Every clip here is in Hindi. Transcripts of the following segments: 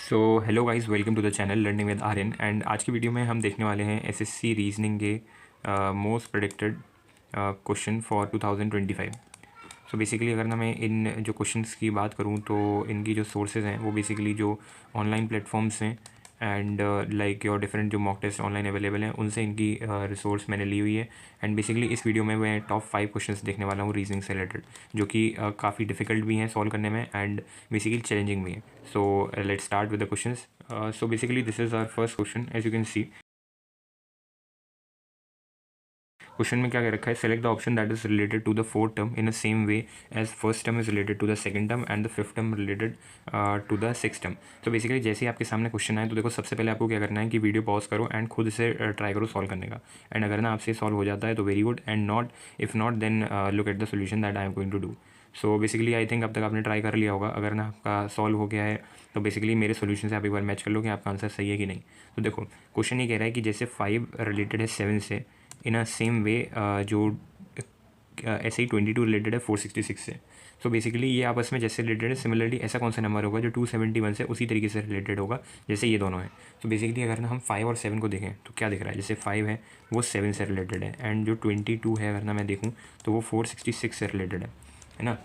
So hello guys, welcome to the channel learning with Aryan. And आज की वीडियो में हम देखने वाले हैं एसएससी रीजनिंग के most predicted question for 2025। So basically अगर ना मैं इन जो क्वेश्चंस की बात करूं तो इनकी जो सोर्सेज हैं वो बेसिकली जो ऑनलाइन प्लेटफॉर्म्स हैं एंड लाइक योर डिफरेंट जो मॉक टेस्ट ऑनलाइन अवेलेबल हैं उनसे इनकी रिसोर्स मैंने ली हुई है। एंड बेसिकली इस वीडियो में मैं टॉप 5 क्वेश्चंस देखने वाला हूँ रीजनिंग से रिलेटेड, जो कि काफ़ी डिफिकल्ट भी हैं सॉल्व करने में एंड बेसिकली चैलेंजिंग भी हैं। So let's start with the questions. So basically this is our first question. As you can see question में क्या कह रखा है, select the option that is related to the fourth term in the same way as first term is related to the second term and the fifth term related to the six term. तो बेसिकली जैसे ही आपके सामने क्वेश्चन आए तो देखो सबसे पहले आपको क्या करना है कि वीडियो पॉज करो एंड खुद से ट्राई करो सॉल्व करने का। एंड अगर ना आपसे सॉल्व हो जाता है तो very good, and not if not then look at the solution that I am going to do. So basically I think अब तक आपने ट्राई कर लिया होगा। अगर ना आपका सॉल्व हो गया है तो बेसिकली मेरे सोल्यूशन से आप एक बार मैच कर लो कि आपका आंसर सही है कि नहीं। तो देखो क्वेश्चन ये कह रहा है कि जैसे 5 रिलेटेड है 7 से इन अ सेम वे जो ऐसे ही 22 रिलेटेड है 466 से। सो बेसिकली ये आपस में जैसे रिलेटेड है, सिमिलरली ऐसा कौन सा नंबर होगा जो 271 से उसी तरीके से रिलेटेड होगा जैसे ये दोनों हैं। तो बेसिकली अगर ना हम 5 और 7 को देखें तो क्या दिख रहा है, जैसे 5 है वो 7 से रिलेटेड है एंड जो 22 है अगर ना मैं देखूँ तो वो 466 से रिलेटेड है ना।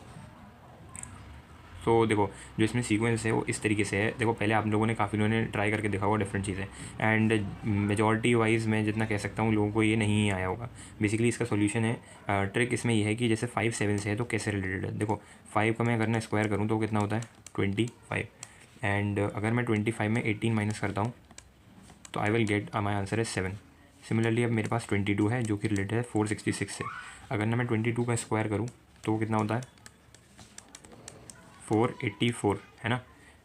तो देखो जो इसमें सीक्वेंस है वो इस तरीके से है। देखो पहले आप लोगों ने काफ़ी लोगों ने ट्राई करके देखा होगा डिफरेंट चीज़ें, एंड मेजॉरिटी वाइज मैं जितना कह सकता हूँ लोगों को ये नहीं आया होगा। बेसिकली इसका सोल्यूशन है, ट्रिक इसमें ये है कि जैसे 5 7 से है तो कैसे रिलेटेड है। देखो 5 का मैं अगर ना स्क्वायर करूँ तो कितना होता है 25, एंड अगर मैं 25 में 18 माइनस करता हूँ तो I will get my answer है 7। सिमिलरली अब मेरे पास 22 है जो कि रिलेटेड है 466 से। अगर ना मैं 22 का स्क्वायर करूँ तो वो कितना होता है 484, है ना।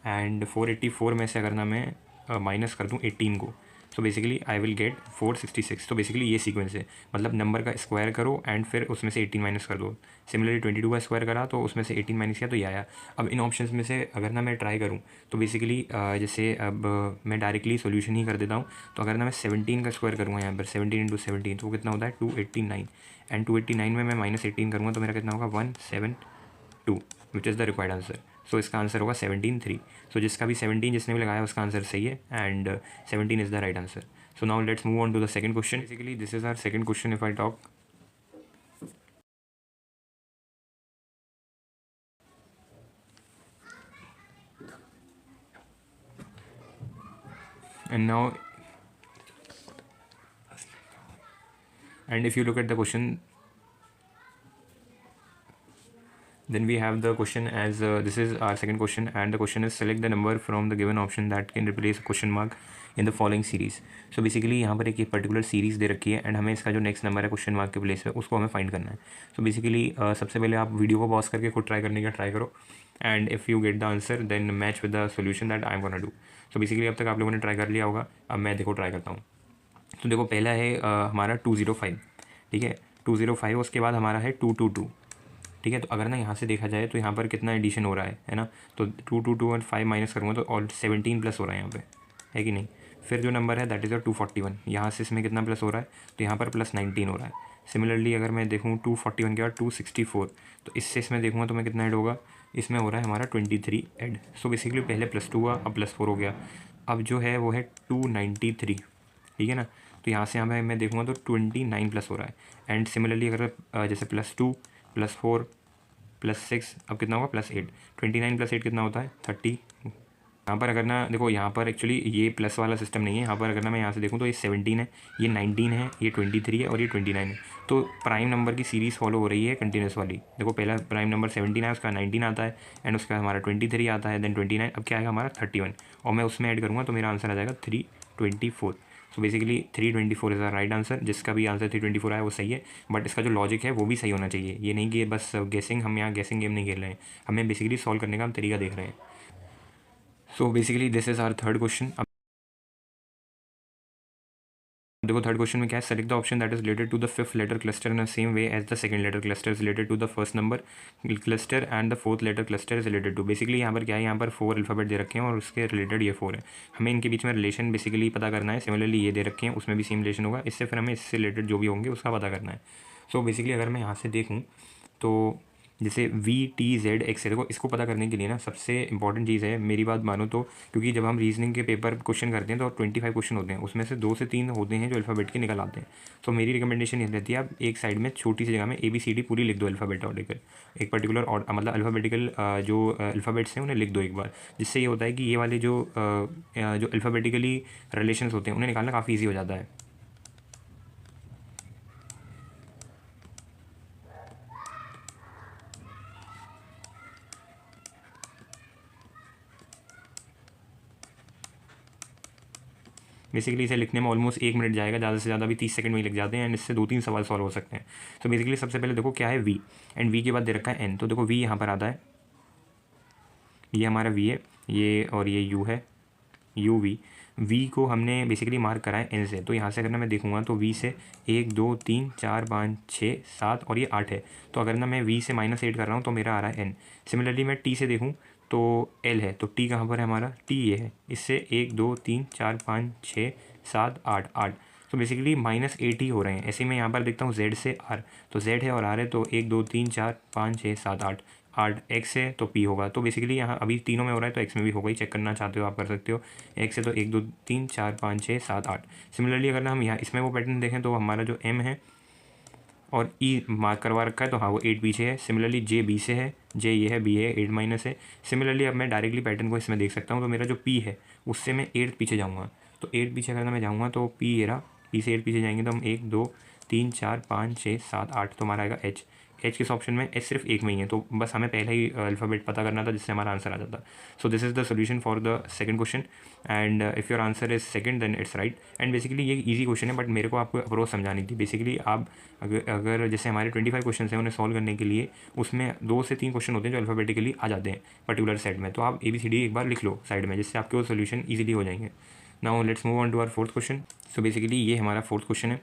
एंड 484 में से अगर ना मैं माइनस कर दूँ 18 को तो बेसिकली आई विल गेट 466। तो बेसिकली ये सीक्वेंस है, मतलब नंबर का स्क्वायर करो एंड फिर उसमें से 18 माइनस कर दो। सिमिलरली 22 का स्क्वायर करा तो उसमें से 18 माइनस किया तो ये आया। अब इन ऑप्शंस में से अगर ना मैं ट्राई करूँ तो बेसिकली जैसे अब मैं डायरेक्टली सोल्यूशन ही कर देता हूँ। तो अगर ना मैं 17 का स्क्वायर करूँगा यहाँ पर 17 इंटू 17 तो वो कितना होता है 289, एंड 289 में मैं माइनस 18 करूँगा तो मेरा कितना होगा 172, which is the required answer. So इसका आंसर होगा 17 3। सो जिसका भी 17 जिसने भी लगाया उसका आंसर सही है, and 17 is the right answer. So now let's move on to the second question. Basically this is our second question if I talk. And now and if you look at the question then we have the question as this is our second question, and the question is select the number from the given option that can replace a question mark in the following series. So basically यहाँ पर एक पर्टिकुलर सीरीज़ दे रखी है एंड हमें इसका जो नेक्स्ट नंबर है क्वेश्चन मार्क के प्लेस पे उसको हमें फाइंड करना है। सो बेसिकली सबसे पहले आप वीडियो को पॉज करके खुद ट्राई करने का ट्राई करो, and if you get the answer then match with the solution that I am gonna do. So basically अब तक आप लोगों ने ट्राई कर लिया होगा, अब मैं देखो ट्राई करता हूँ। तो देखो पहला है हमारा 205, ठीक है 205। उसके बाद हमारा है 222, ठीक है। तो अगर ना यहाँ से देखा जाए तो यहाँ पर कितना एडिशन हो रहा है ना। तो 222 और 5 माइनस करूँगा तो और 17 प्लस हो रहा है यहाँ पे, है कि नहीं। फिर जो नंबर है दैट इज़ 241, यहाँ से इसमें कितना प्लस हो रहा है तो यहाँ पर प्लस 19 हो रहा है। सिमिलरली अगर मैं देखूँ 241 के बाद 264 तो इससे इसमें देखूँगा तो मैं कितना ऐड होगा, इसमें हो रहा है हमारा 23 ऐड। सो बेसिकली पहले +2 हुआ अब +4 हो गया। अब जो है वो है 293, ठीक है ना। तो यहाँ से यहाँ पे मैं देखूँगा तो 29 प्लस हो रहा है। एंड सिमिलरली अगर जैसे +2 +4 +6 अब कितना होगा +8, 29 + 8 कितना होता है 30। यहाँ पर अगर ना देखो यहाँ पर एक्चुअली ये प्लस वाला सिस्टम नहीं है। यहाँ पर अगर ना मैं यहाँ से देखूँ तो ये 17 है, ये 19 है, ये 23 है और ये 29 है। तो प्राइम नंबर की सीरीज़ फॉलो हो रही है कंटिन्यूस वाली। देखो पहला प्राइम नंबर 17 है, उसका 19 आता है एंड उसका हमारा 23 आता है, देन 29, अब क्या आएगा हमारा 31 और मैं उसमें ऐड करूँगा तो मेरा आंसर आ जाएगा 324। So basically 324 is the right answer. जिसका भी आंसर 324 आया वो सही है, बट इसका जो लॉजिक है वो भी सही होना चाहिए। ये नहीं कि बस गेसिंग, हम यहाँ गेसिंग गेम नहीं खेल रहे हैं, हमें बेसिकली सॉल्व करने का हम तरीका देख रहे हैं। So basically this is our third question. अब देखो थर्ड क्वेश्चन में क्या है, select the option that is related to the fifth letter cluster in the same way as the second letter cluster is related to the first number cluster and the fourth letter cluster is related to. Basically यहाँ पर क्या है, यहाँ पर 4 अल्फ़ाबेट दे रखे हैं और उसके रिलेटेड ये 4 है। हमें इनके बीच में रिलेशन बेसिकली पता करना है। सिमिलरली ये दे रखे हैं उसमें भी सेम रिलेशन होगा, इससे फिर हमें इससे रिलेटेड जो भी होंगे उसका पता करना है। सो बेसिकली अगर मैं यहाँ से देखूँ तो जैसे वी टी जेड एक्स है, देखो इसको पता करने के लिए ना सबसे इंपॉर्टेंट चीज़ है, मेरी बात मानो तो, क्योंकि जब हम रीजनिंग के पेपर क्वेश्चन करते हैं तो 25 क्वेश्चन होते हैं, उसमें से 2 से 3 होते हैं जो अल्फ़ाबेट के निकल आते हैं। तो मेरी रिकमेंडेशन ये रहती है आप एक साइड में छोटी सी जगह में ABCD पूरी लिख दो अल्फ़ाबेट ऑर्डिकल, एक पर्टिकुलर मतलब अल्फ़ाबेटिकल जो अल्फ़ाबेट्स हैं उन्हें लिख दो एक बार। जिससे ये होता है कि ये वाले जो अल्फ़ाबेटिकली रिलेशंस होते हैं उन्हें निकालना काफ़ी ईजी हो जाता है। बेसिकली इसे लिखने में ऑलमोस्ट 1 मिनट जाएगा, ज़्यादा से ज़्यादा भी 30 सेकंड में ही लग जाते हैं, एंड इससे 2-3 सवाल सॉल्व हो सकते हैं। तो बेसिकली सबसे पहले देखो क्या है वी, एंड वी के बाद दे रखा है एन। तो देखो वी यहाँ पर आता है, ये हमारा वी है, ये और ये यू है, यू वी को हमने बेसिकली मार्क करा है एन से। तो यहाँ से अगर ना मैं देखूँगा तो वी से 1 2 3 4 5 6 7 और ये 8 है। तो अगर ना मैं वी से -8 कर रहा हूँ तो मेरा आ रहा है एन। सिमिलरली मैं टी से देखूँ तो एल है, तो टी कहाँ पर है हमारा, टी ये है, इससे 1 2 3 4 5 6 7 8 8। तो बेसिकली -8 ही हो रहे हैं। ऐसे ही मैं यहाँ पर देखता हूँ जेड से आर, तो जेड है और आर है, तो 1 2 3 4 5 6 7 8 8 एक्स है तो पी होगा। तो बेसिकली यहाँ अभी तीनों में हो रहा है तो एक्स में भी होगा ही, चेक करना चाहते हो आप कर सकते हो। एक्स है तो 1 2 3 4 5 6 7 8। सिमिलरली अगर ना हम यहाँ इसमें वो पैटर्न देखें तो हमारा जो एम है और ई मार्क करवा रखा है तो हाँ वो 8 पीछे है। सिमिलरली जे बी से है, जे ये है, बी है, 8 माइनस है। सिमिलरली अब मैं डायरेक्टली पैटर्न को इसमें देख सकता हूँ, तो मेरा जो पी है उससे मैं 8 पीछे जाऊँगा। तो 8 पीछे अगर मैं जाऊँगा तो पी ये रहा, पी से 8 पीछे जाएंगे तो हम 1 2 3 4 5 6 7 8, तो हमारा आएगा एच। एच किस ऑप्शन में, एच सिर्फ एक में ही है, तो बस हमें पहले ही अल्फ़ाबेट पता करना था जिससे हमारा आंसर आ जाता। So this is the solution for the second question, and if your answer is second then it's right. And basically ये इजी क्वेश्चन है, बट मेरे को आपको अप्रोच समझानी थी। बेसिकली आप अगर जैसे हमारे 25 क्वेश्चन हैं उन्हें सॉल्व करने के लिए उसमें 2 से 3 क्वेश्चन होते हैं जो अल्फ़ाबेटिकली आ जाते हैं पर्टिकुलर सेट में, तो आप ABCD एक बार लिख लो साइड में, जिससे आपके वो सोल्यूशन ईजिली हो जाएंगे। Now let's move on to our fourth question. So basically ये हमारा फोर्थ क्वेश्चन है।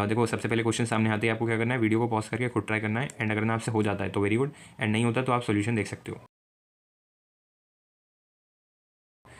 देखो सबसे पहले क्वेश्चन सामने आते हैं, आपको क्या करना है, वीडियो को पॉज करके खुद ट्राई करना है, एंड अगर ना आपसे हो जाता है तो वेरी गुड, एंड नहीं होता तो आप सोल्यूशन देख सकते हो।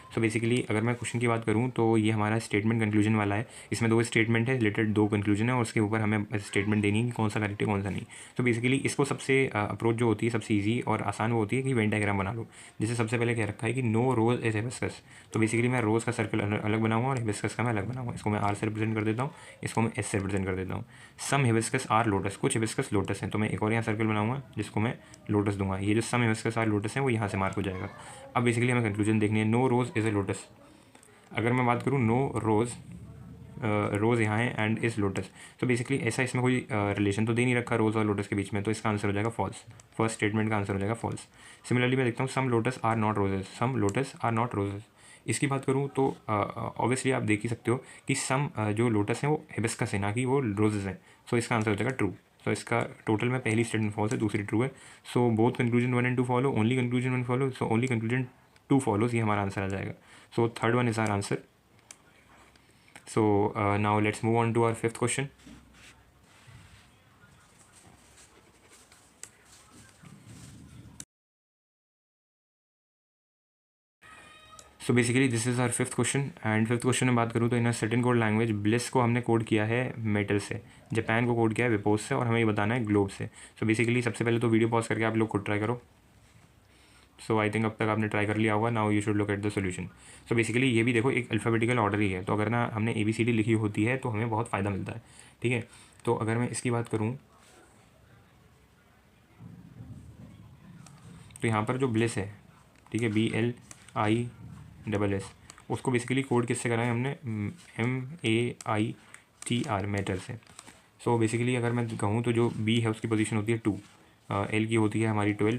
सो बेसिकली अगर मैं क्वेश्चन की बात करूँ तो ये हमारा स्टेटमेंट कंक्लूजन वाला है। इसमें 2 स्टेटमेंट है रिलेटेड, 2 कंक्लूजन है और उसके ऊपर हमें स्टेटमेंट देनी है कि कौन सा करेक्ट है कौन सा नहीं। तो बेसिकली इसको सबसे अप्रोच जो होती है सबसे ईजी और आसान वो होती है कि वेन डायग्राम बना लो। जैसे सबसे पहले क्या रखा है कि नो रोज इज हिबिस्कस, तो बेसिकली मैं रोज़ का सर्कल अलग बनाऊंगा और हिबिस्कस का मैं अलग बनाऊंगा। इसको मैं आर से रिप्रेजेंट कर देता हूँ, इसको मैं एस से रिप्रेजेंट कर देता हूँ। सम हिबिस्कस आर लोटस, कुछ हिबिस्कस लोटस हैं, तो मैं एक और यहाँ सर्कल बनाऊंगा जिसको मैं लोटस दूंगा। ये जो सम हिबिस्कस आर लोटस है वो यहाँ से मार्क हो जाएगा। अब बेसिकली हमें कंक्लूजन देखनी है, no rose is a lotus. अगर मैं बात करूँ नो रोज़, रोज़ यहाँ है एंड इज़ लोटस, तो बेसिकली ऐसा इसमें कोई रिलेशन तो दे नहीं रखा रोज़ और लोटस के बीच में, तो इसका आंसर हो जाएगा फॉल्स। फर्स्ट स्टेटमेंट का आंसर हो जाएगा फॉल्स। सिमिलरली मैं देखता हूँ some lotus are not roses, some lotus are not roses. इसकी बात करूँ तो ऑब्वियसली आप देख ही सकते हो कि सम जो लोटस हैं वो हिबिस्कस है, ना कि वो रोजेस हैं। सो इसका आंसर हो जाएगा ट्रू। सो इसका टोटल में पहली स्टेटमेंट फॉल्स है, दूसरी ट्रू है। So both conclusion 1 and 2 follow, only conclusion 1 follow, so only conclusion 2 follows, ये हमारा आंसर आ जाएगा। So third one is our answer. So now let's move on to our fifth question. So basically this is our fifth question, and fifth question में बात करूँ तो in certain code language bliss को हमने कोड किया है मेटल से, जापान को कोड किया है विपोज से, और हमें ये बताना है ग्लोब से। सो बेसिकली सबसे पहले तो वीडियो पॉज करके आप लोग खुद ट्राई करो। सो आई थिंक अब तक आपने ट्राई कर लिया होगा। Now you should look at the solution. So basically ये भी देखो एक अल्फ़ाबेटिकल ऑर्डर ही है, तो अगर ना हमने ABCD लिखी होती है तो हमें बहुत फ़ायदा मिलता है, ठीक है। तो अगर मैं इसकी बात करूँ तो यहाँ पर जो ब्लिस है, ठीक है, BLISS, उसको बेसिकली कोड किससे करा है हमने, MAITR, मेटल से। सो बेसिकली अगर मैं कहूँ तो जो B है उसकी पोजीशन होती है 2, L की होती है हमारी 12,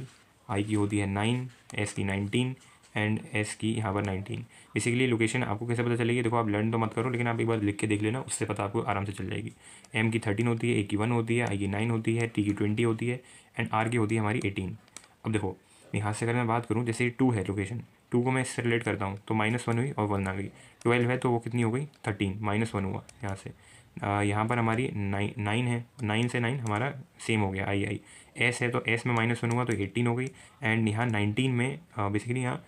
I की होती है 9, S की 19 एंड S की यहाँ पर 19। बेसिकली लोकेशन आपको कैसे पता चलेगी, देखो आप लर्न तो मत करो लेकिन आप एक बार लिख के देख लेना, उससे पता आपको आराम से चल जाएगी। M की 13 होती है, A की 1 होती है, I की 9 होती है, T की 20 होती है एंड R की होती है हमारी 18। अब देखो यहाँ से अगर मैं बात करूँ, जैसे 2 है लोकेशन, 2 को मैं इससे रिलेट करता हूँ तो -1 हुई और 1 आ गई। 12 है तो वो कितनी हो गई, 13, -1 हुआ यहाँ से। यहाँ पर हमारी 9 है, 9 से 9 हमारा सेम हो गया, आई। S है तो S में -1 हुआ तो 18 हो गई, एंड यहाँ 19 में बेसिकली यहाँ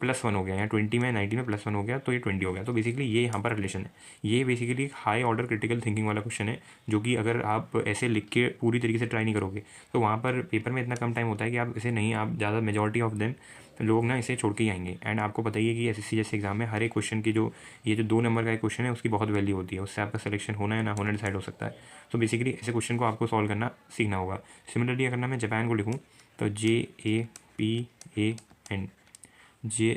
+1 हो गया, यहाँ 20 में 90 में +1 हो गया तो ये 20 हो गया। तो बेसिकली ये यहाँ पर रिलेशन है। ये बेसिकली एक हाई ऑर्डर क्रिटिकल थिंकिंग वाला क्वेश्चन है, जो कि अगर आप ऐसे लिख के पूरी तरीके से ट्राई नहीं करोगे तो वहाँ पर पेपर में इतना कम टाइम होता है कि आप इसे नहीं, आप ज़्यादा मेजॉरिटी ऑफ देम लोग ना इसे छोड़ के ही आएंगे। एंड आपको पता ही है कि एसएससी जैसे एग्जाम में हर एक क्वेश्चन की जो ये जो 2 नंबर का एक क्वेश्चन है उसकी बहुत वैल्यू होती है, उससे आपका सिलेक्शन होना है ना होना डिसाइड हो सकता है। तो बेसिकली ऐसे क्वेश्चन को आपको सॉल्व करना सीखना होगा। सिमिलरली अगर ना मैं जापान को लिखूँ तो JAPAN,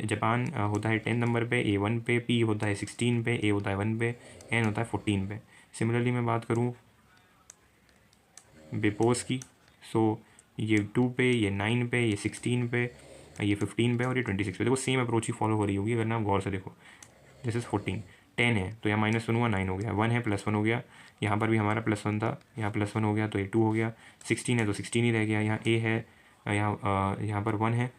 जापान होता है 10 नंबर पे, A1 पे, P होता है 16 पे, A होता है 1 पे, N होता है 14 पे। सिमिलरली मैं बात करूँ बेपोस की, सो ये 2 पे, ये 9 पे, ये 16 पे, ये 15 पे और ये 26 पे। देखो सेम अप्रोच ही फॉलो हो रही होगी अगर ना आप गौर से देखो। दिस इज़ 14, 10 है तो यहाँ -1 हुआ, 9 हो गया, 1 है +1 हो गया, यहाँ पर भी हमारा +1 था, यहाँ +1 हो गया तो ये 2 हो गया, 16 है तो 16 ही रह गया, यहाँ A है, यहाँ पर 1 है,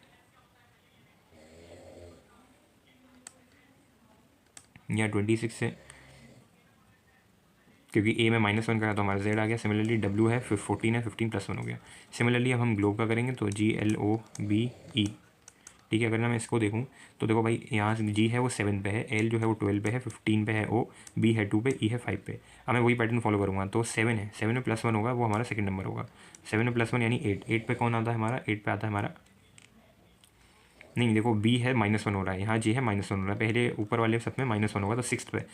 यहाँ 26 है क्योंकि A में -1 करा तो हमारा Z आ गया। सिमिलरली W है 14 है, 15 +1 हो गया। सिमिलरली अब हम ग्लोब का करेंगे तो GLOBE, ठीक है। अगर ना मैं इसको देखूँ तो देखो भाई यहाँ G है वो 7 पे है, L जो है वो 12 पे है, 15 पे है O, B है 2 पे, E है 5 पे। अब मैं वही पैटर्न फॉलो करूँगा तो 7 है, 7 में +1 होगा, वो हमारा सेकंड नंबर होगा। 7 में +1 यानी 8, 8 पे कौन आता है हमारा, 8 पे आता है हमारा, नहीं देखो B है -1 हो रहा है, यहाँ J है -1 हो रहा है, पहले ऊपर वाले सब में -1 होगा तो 6 पे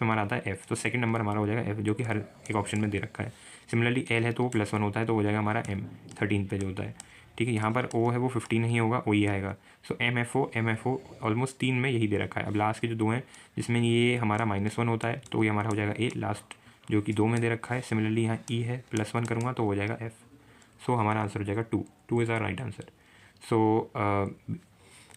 हमारा आता है F, तो सेकंड नंबर हमारा हो जाएगा F, जो कि हर एक ऑप्शन में दे रखा है। सिमिलरली L है तो वो +1 होता है तो हो जाएगा हमारा M, 13 पे जो होता है, ठीक है। यहाँ पर O है वो 15 नहीं होगा, O ही आएगा। सो MFO ऑलमोस्ट 3 में यही दे रखा है। अब लास्ट के जो 2 हैं जिसमें ये हमारा -1 होता है तो ये हमारा हो जाएगा A लास्ट, जो कि 2 में दे रखा है। सिमिलरली यहाँ E है, +1 करूँगा तो हो जाएगा F, सो हमारा आंसर हो जाएगा 2 is our right answer.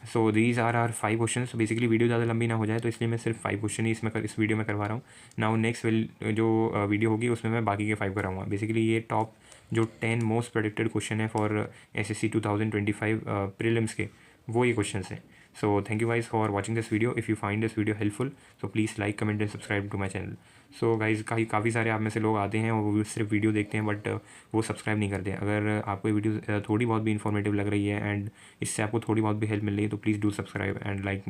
So these are 5 question. Basically video ज़्यादा लंबी ना हो जाए तो इसलिए मैं सिर्फ 5 क्वेश्चन ही इस वीडियो में करवा रहा हूँ। नाउ नेक्स्ट जो वीडियो होगी उसमें मैं बाकी के 5 कराऊंगा। बेसिकली ये टॉप जो 10 मोस्ट प्रेडिक्टेड क्वेश्चन है फॉर SSC 2025 प्रीलिम्स के, वो ये क्वेश्चन हैं। So thank you guys for watching this video. If you find this video helpful so please like, comment and subscribe to my channel. So guys काफ़ी सारे आप में से लोग आते हैं और वो सिर्फ वीडियो देखते हैं बट वो सब्सक्राइब नहीं करते। अगर आपको ये वीडियो थोड़ी बहुत भी इन्फॉर्मेटिव लग रही है एंड इससे आपको थोड़ी बहुत भी हेल्प मिल रही है तो please do subscribe and like